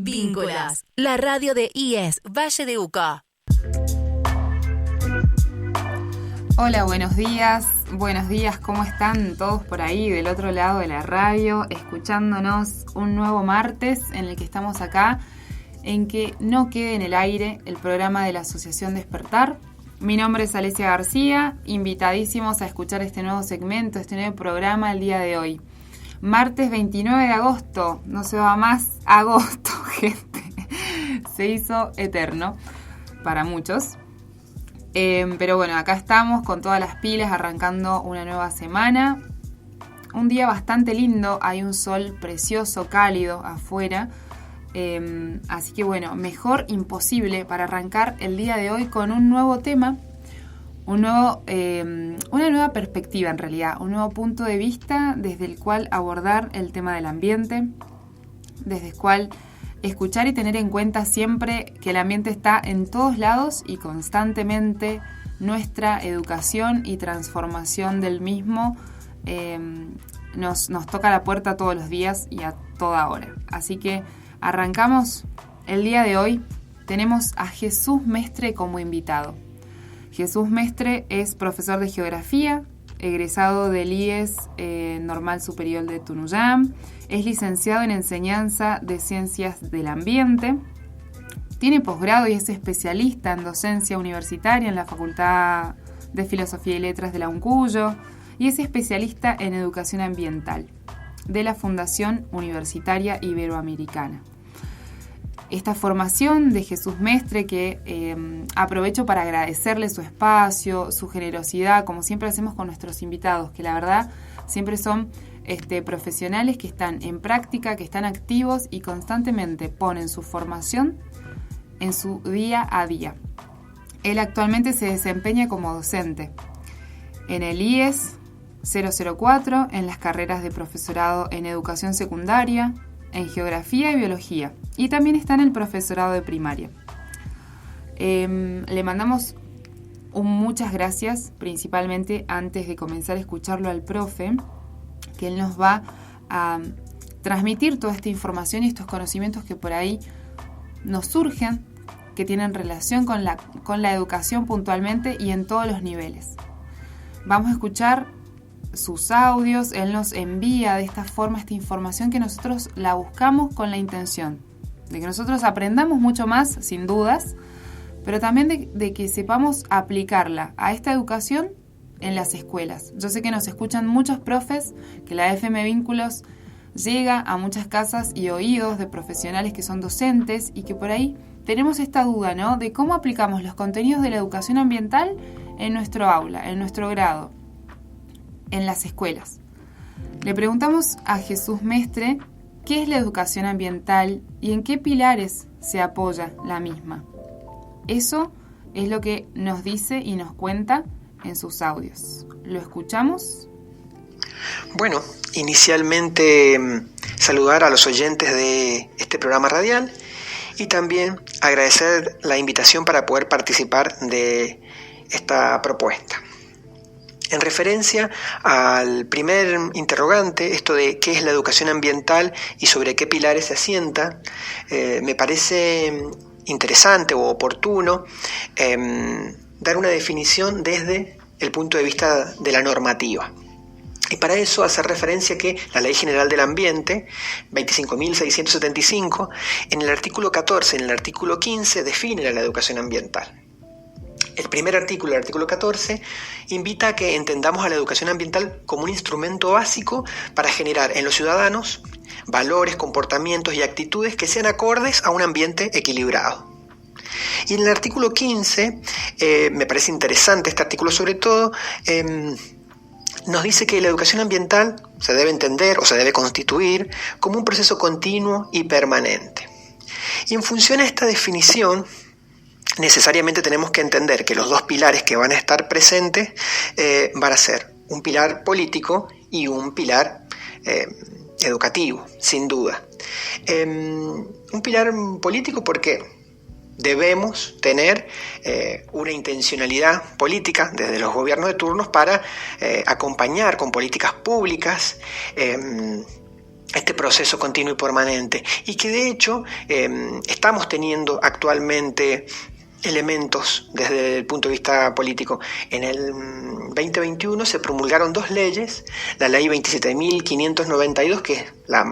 Vínculas, la radio de IES Valle de Uco. Hola, buenos días, ¿cómo están todos por ahí del otro lado de la radio, escuchándonos un nuevo martes en el que estamos acá, en que no quede en el aire el programa de la Asociación Despertar? Mi nombre es Alesia García, invitadísimos a escuchar este nuevo segmento, este nuevo programa el día de hoy. Martes 29 de agosto, no se va más agosto, gente. Se hizo eterno para muchos. Pero bueno, acá estamos con todas las pilas arrancando una nueva semana. Un día bastante lindo, hay un sol precioso, cálido afuera. Así que bueno, mejor imposible para arrancar el día de hoy con un nuevo tema, una nueva perspectiva en realidad, un nuevo punto de vista desde el cual abordar el tema del ambiente, desde el cual escuchar y tener en cuenta siempre que el ambiente está en todos lados y constantemente nuestra educación y transformación del mismo nos toca la puerta todos los días y a toda hora. Así que arrancamos el día de hoy. Tenemos a Jesús Mestre como invitado. Jesús Mestre es profesor de geografía, egresado del IES Normal Superior de Tunuyán, es licenciado en enseñanza de ciencias del ambiente, tiene posgrado y es especialista en docencia universitaria en la Facultad de Filosofía y Letras de la UNCUYO y es especialista en educación ambiental de la Fundación Universitaria Iberoamericana. Esta formación de Jesús Mestre, que aprovecho para agradecerle su espacio, su generosidad, como siempre hacemos con nuestros invitados, que la verdad siempre son profesionales que están en práctica, que están activos y constantemente ponen su formación en su día a día. Él actualmente se desempeña como docente en el IES 004, en las carreras de profesorado en educación secundaria, en geografía y biología, y también está en el profesorado de primaria. Le mandamos muchas gracias, principalmente antes de comenzar a escucharlo al profe, que él nos va a transmitir toda esta información y estos conocimientos que por ahí nos surgen, que tienen relación con la educación puntualmente y en todos los niveles. Vamos a escuchar sus audios, él nos envía de esta forma esta información que nosotros la buscamos con la intención de que nosotros aprendamos mucho más, sin dudas, pero también de que sepamos aplicarla a esta educación en las escuelas. Yo sé que nos escuchan muchos profes, que la FM Vínculos llega a muchas casas y oídos de profesionales que son docentes y que por ahí tenemos esta duda, ¿no?, de cómo aplicamos los contenidos de la educación ambiental en nuestro aula, en nuestro grado, en las escuelas. Le preguntamos a Jesús Mestre qué es la educación ambiental y en qué pilares se apoya la misma. Eso es lo que nos dice y nos cuenta en sus audios. ¿Lo escuchamos? Bueno, inicialmente saludar a los oyentes de este programa radial y también agradecer la invitación para poder participar de esta propuesta. En referencia al primer interrogante, esto de qué es la educación ambiental y sobre qué pilares se asienta, me parece interesante o oportuno dar una definición desde el punto de vista de la normativa. Y para eso hacer referencia que la Ley General del Ambiente, 25.675, en el artículo 14 y en el artículo 15 define la educación ambiental. El primer artículo, el artículo 14, invita a que entendamos a la educación ambiental como un instrumento básico para generar en los ciudadanos valores, comportamientos y actitudes que sean acordes a un ambiente equilibrado. Y en el artículo 15, me parece interesante este artículo sobre todo, nos dice que la educación ambiental se debe entender o se debe constituir como un proceso continuo y permanente. Y en función a esta definición, necesariamente tenemos que entender que los dos pilares que van a estar presentes van a ser un pilar político y un pilar educativo, sin duda. Un pilar político porque debemos tener una intencionalidad política desde los gobiernos de turnos para acompañar con políticas públicas este proceso continuo y permanente, y que de hecho estamos teniendo actualmente elementos desde el punto de vista político. En el 2021 se promulgaron 2 leyes, la ley 27.592, que es la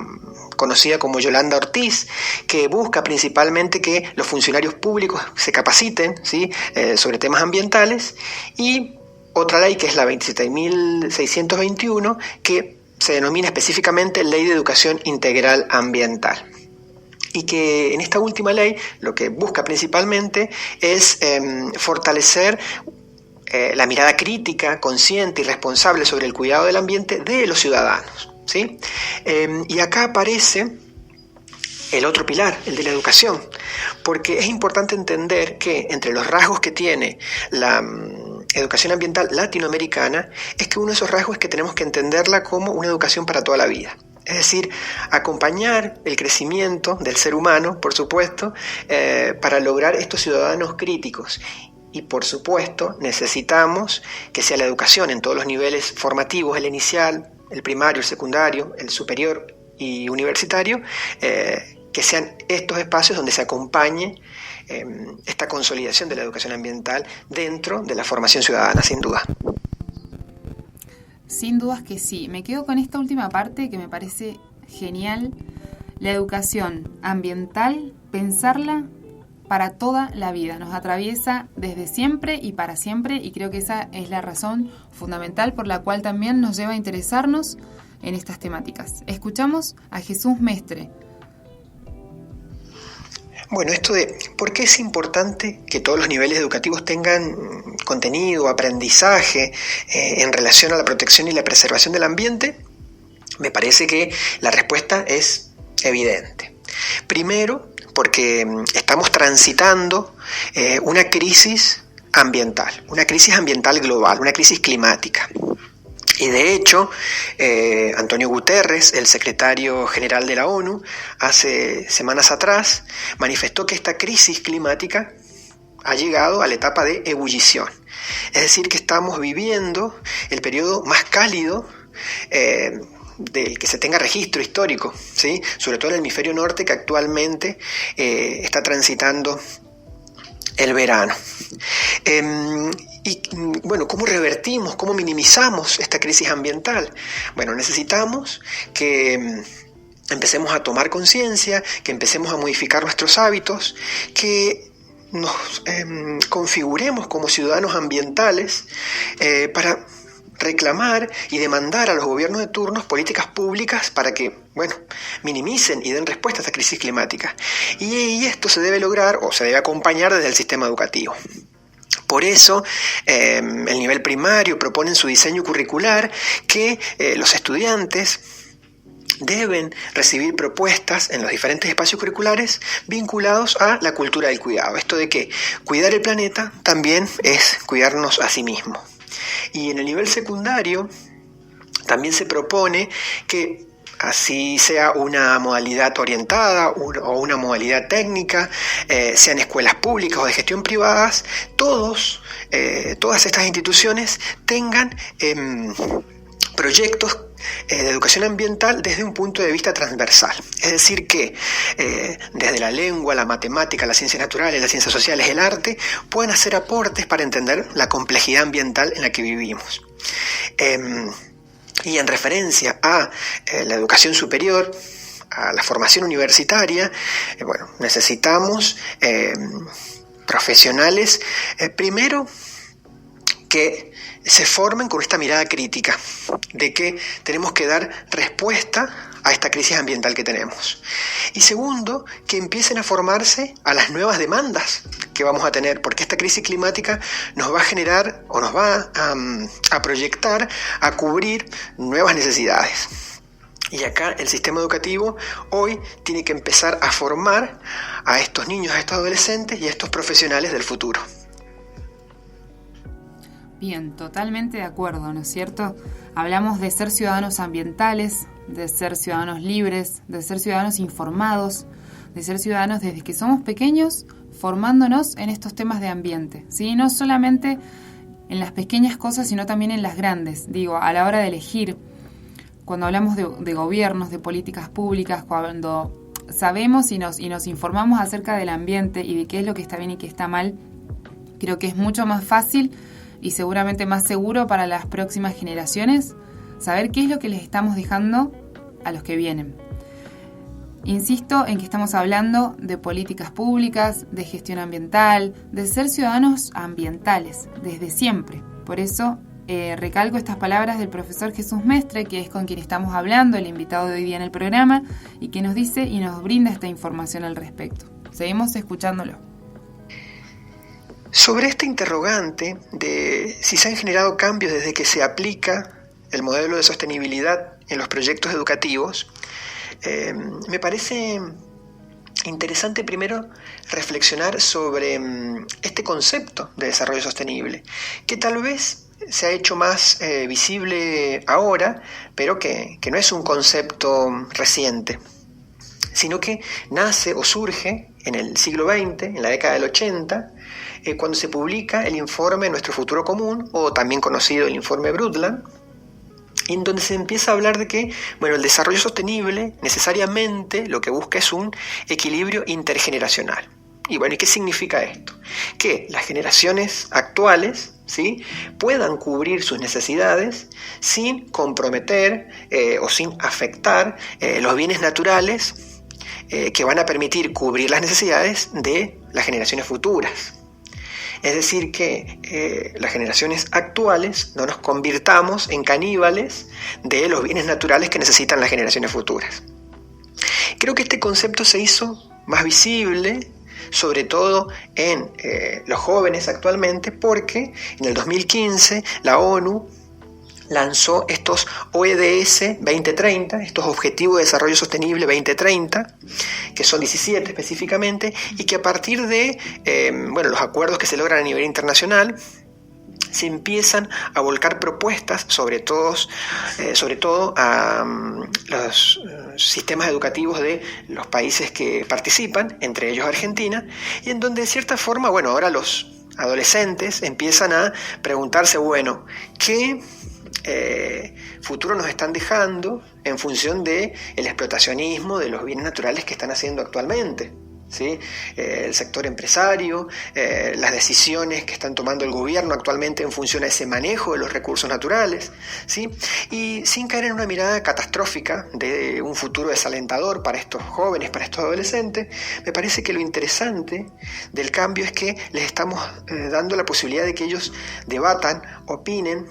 conocida como Yolanda Ortiz, que busca principalmente que los funcionarios públicos se capaciten, ¿sí?, sobre temas ambientales, y otra ley que es la 27.621, que se denomina específicamente Ley de Educación Integral Ambiental. Y que en esta última ley lo que busca principalmente es fortalecer la mirada crítica, consciente y responsable sobre el cuidado del ambiente de los ciudadanos, ¿sí? Y acá aparece el otro pilar, el de la educación, porque es importante entender que entre los rasgos que tiene la educación ambiental latinoamericana es que uno de esos rasgos es que tenemos que entenderla como una educación para toda la vida. Es decir, acompañar el crecimiento del ser humano, por supuesto, para lograr estos ciudadanos críticos. Y por supuesto necesitamos que sea la educación en todos los niveles formativos, el inicial, el primario, el secundario, el superior y universitario, que sean estos espacios donde se acompañe esta consolidación de la educación ambiental dentro de la formación ciudadana, sin duda. Sin dudas que sí. Me quedo con esta última parte que me parece genial. La educación ambiental, pensarla para toda la vida. Nos atraviesa desde siempre y para siempre, y creo que esa es la razón fundamental por la cual también nos lleva a interesarnos en estas temáticas. Escuchamos a Jesús Mestre. Bueno, esto de por qué es importante que todos los niveles educativos tengan contenido, aprendizaje en relación a la protección y la preservación del ambiente, me parece que la respuesta es evidente. Primero, porque estamos transitando una crisis ambiental global, una crisis climática. Y de hecho, Antonio Guterres, el secretario general de la ONU, hace semanas atrás manifestó que esta crisis climática ha llegado a la etapa de ebullición. Es decir, que estamos viviendo el periodo más cálido del que se tenga registro histórico, ¿sí? Sobre todo en el hemisferio norte, que actualmente está transitando el verano. Y bueno, ¿cómo revertimos, cómo minimizamos esta crisis ambiental? Bueno, necesitamos que empecemos a tomar conciencia, que empecemos a modificar nuestros hábitos, que nos configuremos como ciudadanos ambientales para reclamar y demandar a los gobiernos de turnos políticas públicas para que, bueno, minimicen y den respuesta a esta crisis climática. Y esto se debe lograr o se debe acompañar desde el sistema educativo. Por eso, el nivel primario propone en su diseño curricular que los estudiantes deben recibir propuestas en los diferentes espacios curriculares vinculados a la cultura del cuidado. Esto de que cuidar el planeta también es cuidarnos a sí mismos. Y en el nivel secundario también se propone que así sea una modalidad orientada o una modalidad técnica, sean escuelas públicas o de gestión privadas, todas estas instituciones tengan proyectos de educación ambiental desde un punto de vista transversal. Es decir que desde la lengua, la matemática, las ciencias naturales, las ciencias sociales, el arte, pueden hacer aportes para entender la complejidad ambiental en la que vivimos. Y en referencia a la educación superior, a la formación universitaria, bueno, necesitamos profesionales, primero, que se formen con esta mirada crítica de que tenemos que dar respuesta a esta crisis ambiental que tenemos. Y segundo, que empiecen a formarse a las nuevas demandas que vamos a tener, porque esta crisis climática nos va a generar o nos va a proyectar a cubrir nuevas necesidades. Y acá el sistema educativo hoy tiene que empezar a formar a estos niños, a estos adolescentes y a estos profesionales del futuro. Bien, totalmente de acuerdo, ¿no es cierto? Hablamos de ser ciudadanos ambientales, de ser ciudadanos libres, de ser ciudadanos informados, de ser ciudadanos desde que somos pequeños, formándonos en estos temas de ambiente, ¿sí? No solamente en las pequeñas cosas, sino también en las grandes. Digo, a la hora de elegir cuando hablamos de gobiernos, de políticas públicas, cuando sabemos y nos informamos acerca del ambiente y de qué es lo que está bien y qué está mal, creo que es mucho más fácil y seguramente más seguro para las próximas generaciones saber qué es lo que les estamos dejando a los que vienen. Insisto en que estamos hablando de políticas públicas, de gestión ambiental, de ser ciudadanos ambientales, desde siempre. Por eso recalco estas palabras del profesor Jesús Mestre, que es con quien estamos hablando, el invitado de hoy día en el programa, y que nos dice y nos brinda esta información al respecto. Seguimos escuchándolo. Sobre este interrogante de si se han generado cambios desde que se aplica el modelo de sostenibilidad en los proyectos educativos, me parece interesante primero reflexionar sobre este concepto de desarrollo sostenible, que tal vez se ha hecho más visible ahora, pero que no es un concepto reciente, sino que nace o surge en el siglo XX, en la década del 80, cuando se publica el informe Nuestro Futuro Común, o también conocido el informe Brundtland, en donde se empieza a hablar de que, el desarrollo sostenible necesariamente lo que busca es un equilibrio intergeneracional. Y ¿y qué significa esto? Que las generaciones actuales, ¿sí?, puedan cubrir sus necesidades sin comprometer o sin afectar los bienes naturales que van a permitir cubrir las necesidades de las generaciones futuras. Es decir, que las generaciones actuales no nos convirtamos en caníbales de los bienes naturales que necesitan las generaciones futuras. Creo que este concepto se hizo más visible, sobre todo en los jóvenes actualmente, porque en el 2015 la ONU lanzó estos ODS 2030, estos Objetivos de Desarrollo Sostenible 2030, que son 17 específicamente, y que a partir de los acuerdos que se logran a nivel internacional, se empiezan a volcar propuestas, sobre todo a los sistemas educativos de los países que participan, entre ellos Argentina, y en donde de cierta forma, ahora los adolescentes empiezan a preguntarse, ¿qué futuro nos están dejando en función del explotacionismo de los bienes naturales que están haciendo actualmente? ¿Sí? El sector empresario, las decisiones que están tomando el gobierno actualmente en función a ese manejo de los recursos naturales, ¿sí? Y sin caer en una mirada catastrófica de un futuro desalentador para estos jóvenes, para estos adolescentes, me parece que lo interesante del cambio es que les estamos dando la posibilidad de que ellos debatan, opinen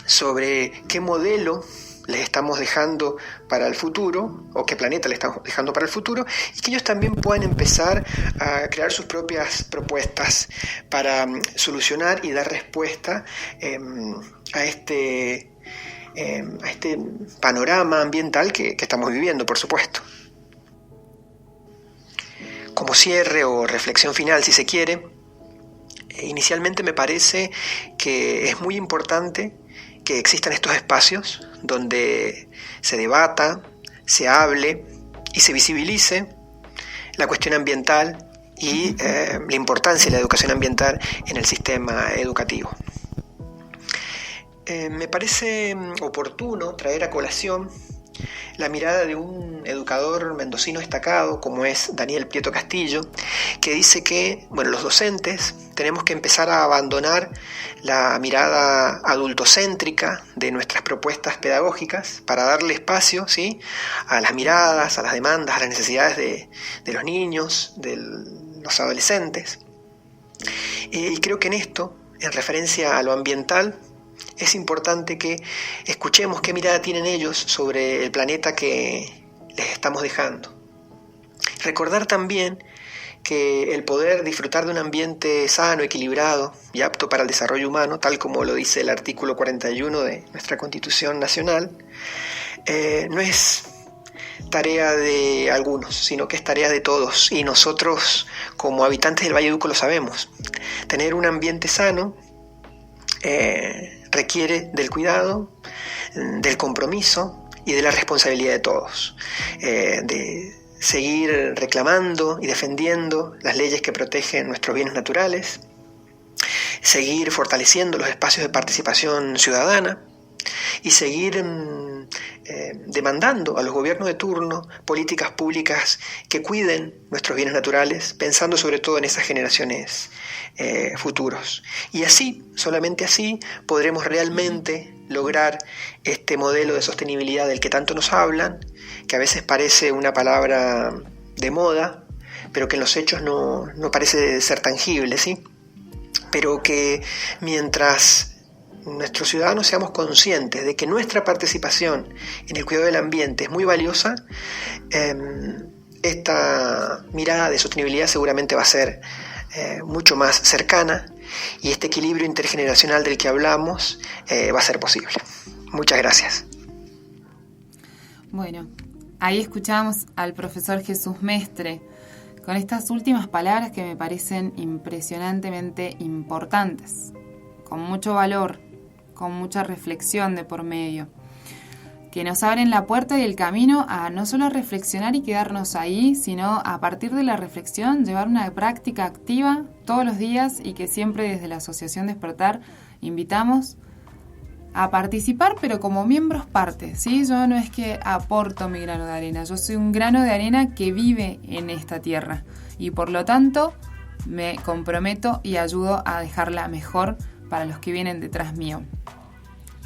sobre qué modelo les estamos dejando para el futuro, o qué planeta les estamos dejando para el futuro, y que ellos también puedan empezar a crear sus propias propuestas para solucionar y dar respuesta a este panorama ambiental que estamos viviendo, por supuesto. Como cierre o reflexión final, si se quiere, inicialmente me parece que es muy importante que existan estos espacios donde se debata, se hable y se visibilice la cuestión ambiental y la importancia de la educación ambiental en el sistema educativo. Me parece oportuno traer a colación la mirada de un educador mendocino destacado como es Daniel Prieto Castillo, que dice que los docentes tenemos que empezar a abandonar la mirada adultocéntrica de nuestras propuestas pedagógicas para darle espacio, ¿sí?, a las miradas, a las demandas, a las necesidades de los niños, de los adolescentes. Y creo que en esto, en referencia a lo ambiental, es importante que escuchemos qué mirada tienen ellos sobre el planeta que les estamos dejando. Recordar también que el poder disfrutar de un ambiente sano, equilibrado y apto para el desarrollo humano, tal como lo dice el artículo 41 de nuestra Constitución Nacional, no es tarea de algunos, sino que es tarea de todos, y nosotros como habitantes del Valle de Uco lo sabemos. Tener un ambiente sano requiere del cuidado, del compromiso y de la responsabilidad de todos, de seguir reclamando y defendiendo las leyes que protegen nuestros bienes naturales, seguir fortaleciendo los espacios de participación ciudadana y seguir demandando a los gobiernos de turno políticas públicas que cuiden nuestros bienes naturales, pensando sobre todo en esas generaciones futuros. Y así, solamente así, podremos realmente lograr este modelo de sostenibilidad del que tanto nos hablan, que a veces parece una palabra de moda, pero que en los hechos no parece ser tangible, ¿sí? Pero que mientras nuestros ciudadanos seamos conscientes de que nuestra participación en el cuidado del ambiente es muy valiosa, esta mirada de sostenibilidad seguramente va a ser mucho más cercana, y este equilibrio intergeneracional del que hablamos va a ser posible. Muchas gracias. Bueno, ahí escuchamos al profesor Jesús Mestre con estas últimas palabras que me parecen impresionantemente importantes, con mucho valor, con mucha reflexión de por medio, que nos abren la puerta y el camino a no solo reflexionar y quedarnos ahí, sino a partir de la reflexión llevar una práctica activa todos los días, y que siempre desde la Asociación Despertar invitamos a participar, pero como miembros parte, ¿sí? Yo no es que aporto mi grano de arena, yo soy un grano de arena que vive en esta tierra, y por lo tanto me comprometo y ayudo a dejarla mejor para los que vienen detrás mío.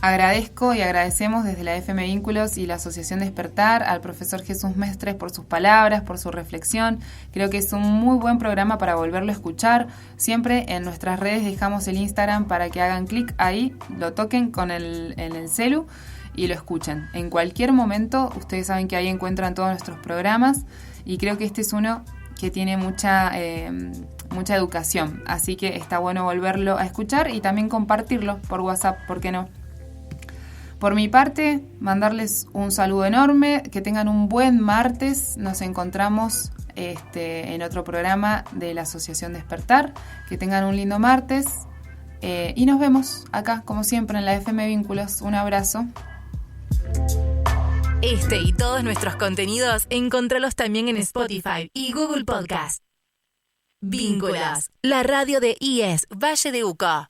Agradezco y agradecemos desde la FM Vínculos y la Asociación Despertar al profesor Jesús Mestre por sus palabras, por su reflexión. Creo que es un muy buen programa para volverlo a escuchar. Siempre en nuestras redes dejamos el Instagram para que hagan clic ahí, lo toquen en el celu y lo escuchen. En cualquier momento, ustedes saben que ahí encuentran todos nuestros programas, y creo que este es uno que tiene mucha educación. Así que está bueno volverlo a escuchar y también compartirlo por WhatsApp, ¿por qué no? Por mi parte, mandarles un saludo enorme, que tengan un buen martes. Nos encontramos en otro programa de la Asociación Despertar. Que tengan un lindo martes y nos vemos acá, como siempre, en la FM Vínculos. Un abrazo. Este y todos nuestros contenidos, encontralos también en Spotify y Google Podcast. Vínculos, la radio de IES Valle de Uco.